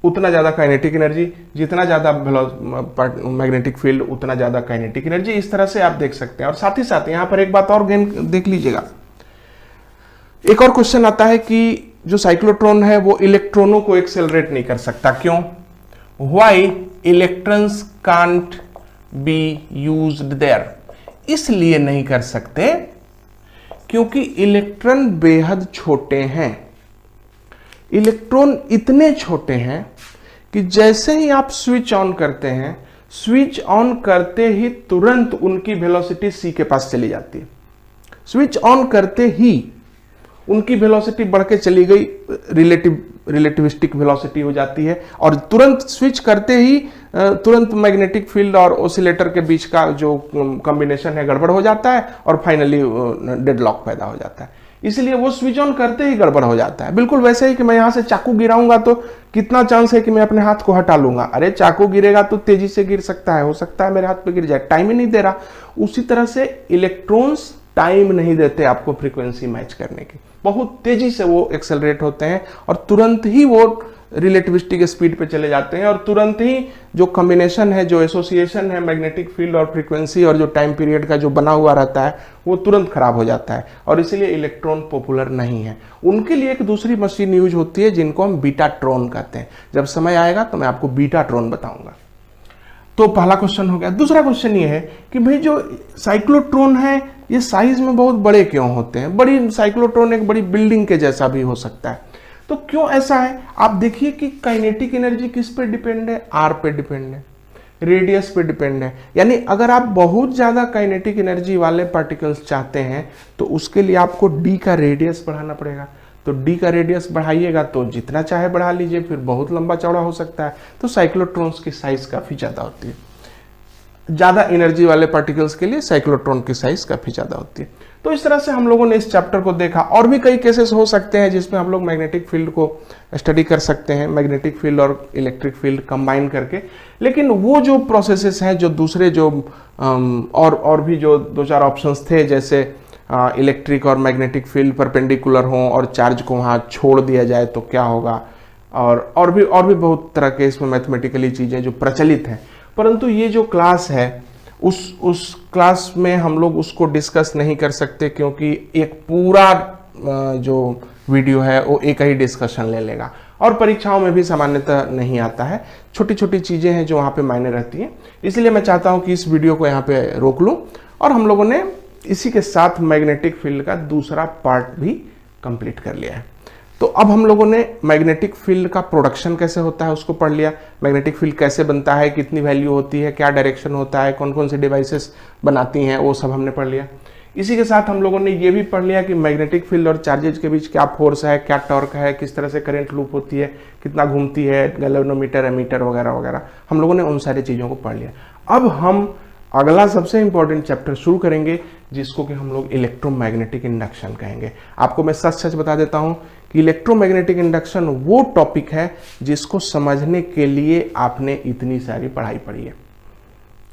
उतना ज्यादा काइनेटिक एनर्जी, जितना ज्यादा मैग्नेटिक फील्ड उतना ज्यादा काइनेटिक एनर्जी, इस तरह से आप देख सकते हैं। और साथ ही साथ यहां पर एक बात और देख लीजिएगा, एक और क्वेश्चन आता है कि जो साइक्लोट्रॉन है वो इलेक्ट्रॉनों को एक्सेलरेट नहीं कर सकता, क्यों? Why electrons can't be used there? इसलिए नहीं कर सकते क्योंकि इलेक्ट्रॉन बेहद छोटे हैं। इलेक्ट्रॉन इतने छोटे हैं कि जैसे ही आप स्विच ऑन करते हैं, स्विच ऑन करते ही तुरंत उनकी वेलोसिटी c के पास चली जाती है। स्विच ऑन करते ही उनकी वेलोसिटी बढ़ के चली गई, रिलेटिविस्टिक वेलोसिटी हो जाती है, और तुरंत स्विच करते ही तुरंत मैग्नेटिक फील्ड और ऑसिलेटर के बीच का जो कॉम्बिनेशन है गड़बड़ हो जाता है, और फाइनली डेडलॉक पैदा हो जाता है। इसलिए वो स्विच ऑन करते ही गड़बड़ हो जाता है। बिल्कुल वैसे ही कि मैं यहां से चाकू गिराऊंगा तो कितना चांस है कि मैं अपने हाथ को हटा लूंगा? अरे चाकू गिरेगा तो तेजी से गिर सकता है, हो सकता है मेरे हाथ पे गिर जाए, टाइम ही नहीं दे रहा। उसी तरह से इलेक्ट्रॉन्स टाइम नहीं देते आपको फ्रीक्वेंसी मैच करने की, बहुत तेजी से वो एक्सेलरेट होते हैं और तुरंत ही वो रिलेटिविस्टिक स्पीड पे चले जाते हैं, और तुरंत ही जो कॉम्बिनेशन है, जो एसोसिएशन है मैग्नेटिक फील्ड और फ्रीक्वेंसी और जो टाइम पीरियड का जो बना हुआ रहता है वो तुरंत खराब हो जाता है, और इसीलिए इलेक्ट्रॉन पॉपुलर नहीं है। उनके लिए एक दूसरी मशीन यूज होती है जिनको हम बीटाट्रॉन कहते हैं। जब समय आएगा तो मैं आपको बीटाट्रॉन बताऊंगा। तो पहला क्वेश्चन हो गया। दूसरा क्वेश्चन ये है कि भाई जो साइक्लोट्रॉन है ये साइज में बहुत बड़े क्यों होते हैं? बड़ी साइक्लोट्रॉन एक बड़ी बिल्डिंग के जैसा भी हो सकता है, तो क्यों ऐसा है? आप देखिए कि काइनेटिक एनर्जी किस पे डिपेंड है? आर पे डिपेंड है, रेडियस पे डिपेंड है। यानी अगर आप बहुत ज्यादा काइनेटिक एनर्जी वाले पार्टिकल्स चाहते हैं तो उसके लिए आपको डी का रेडियस बढ़ाना पड़ेगा। तो डी का रेडियस बढ़ाइएगा तो जितना चाहे बढ़ा लीजिए, फिर बहुत लंबा चौड़ा हो सकता है। तो साइक्लोट्रॉन्स की साइज काफी ज्यादा होती है। ज्यादा एनर्जी वाले पार्टिकल्स के लिए साइक्लोट्रॉन की साइज काफी ज्यादा होती है। तो इस तरह से हम लोगों ने इस चैप्टर को देखा। और भी कई केसेस हो सकते हैं जिसमें हम लोग मैग्नेटिक फील्ड को स्टडी कर सकते हैं, मैग्नेटिक फील्ड और इलेक्ट्रिक फील्ड कंबाइन करके। लेकिन वो जो प्रोसेसेस हैं, जो दूसरे जो और भी जो दो चार ऑप्शंस थे, जैसे इलेक्ट्रिक और मैग्नेटिक फील्ड परपेंडिकुलर हों और चार्ज को वहाँ छोड़ दिया जाए तो क्या होगा, और भी बहुत तरह के इसमें मैथमेटिकली चीज़ें जो प्रचलित हैं। परंतु ये जो क्लास है उस क्लास में हम लोग उसको डिस्कस नहीं कर सकते, क्योंकि एक पूरा जो वीडियो है वो एक ही डिस्कशन ले लेगा, और परीक्षाओं में भी सामान्यतः नहीं आता है। छोटी छोटी चीज़ें हैं जो वहाँ पे मायने रहती हैं। इसलिए मैं चाहता हूँ कि इस वीडियो को यहाँ पे रोक लूँ, और हम लोगों ने इसी के साथ मैग्नेटिक फील्ड का दूसरा पार्ट भी कंप्लीट कर लिया है। तो अब हम लोगों ने मैग्नेटिक फील्ड का प्रोडक्शन कैसे होता है उसको पढ़ लिया, मैग्नेटिक फील्ड कैसे बनता है, कितनी वैल्यू होती है, क्या डायरेक्शन होता है, कौन कौन से डिवाइसेस बनाती हैं, वो सब हमने पढ़ लिया। इसी के साथ हम लोगों ने ये भी पढ़ लिया कि मैग्नेटिक फील्ड और चार्जेज के बीच क्या फोर्स है, क्या टॉर्क है, किस तरह से करंट लूप होती है, कितना घूमती है, गैल्वेनोमीटर, एमीटर वगैरह वगैरह, हम लोगों ने उन सारी चीज़ों को पढ़ लिया। अब हम अगला सबसे इंपॉर्टेंट चैप्टर शुरू करेंगे जिसको कि हम लोग इलेक्ट्रोमैग्नेटिक इंडक्शन कहेंगे। आपको मैं सच सच बता देता हूं कि कि इलेक्ट्रोमैग्नेटिक इंडक्शन वो टॉपिक है जिसको समझने के लिए आपने इतनी सारी पढ़ाई पढ़ी है।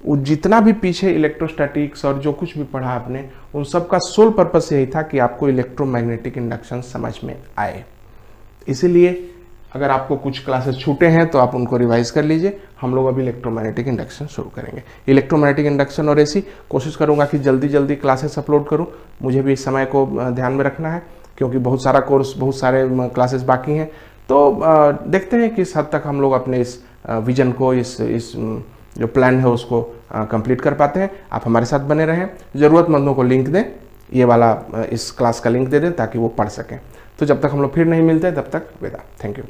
वो जितना भी पीछे इलेक्ट्रोस्टैटिक्स और जो कुछ भी पढ़ा आपने, उन सब का सोल पर्पस यही था कि आपको इलेक्ट्रोमैग्नेटिक इंडक्शन समझ में आए। इसीलिए अगर आपको कुछ क्लासेस छूटे हैं तो आप उनको रिवाइज कर लीजिए। हम लोग अभी इलेक्ट्रोमैग्नेटिक इंडक्शन शुरू करेंगे। इलेक्ट्रोमैग्नेटिक इंडक्शन और एसी कोशिश करूंगा कि जल्दी जल्दी क्लासेस अपलोड करूं। मुझे भी इस समय को ध्यान में रखना है क्योंकि बहुत सारा कोर्स, बहुत सारे क्लासेस बाकी हैं। तो देखते हैं किस हद तक हम लोग अपने इस विजन को, इस जो प्लान है उसको कंप्लीट कर पाते हैं। आप हमारे साथ बने रहें। ज़रूरतमंदों को लिंक दें, ये वाला इस क्लास का लिंक दे दें ताकि वो पढ़ सकें। तो जब तक हम लोग फिर नहीं मिलते तब तक विदा। Thank you.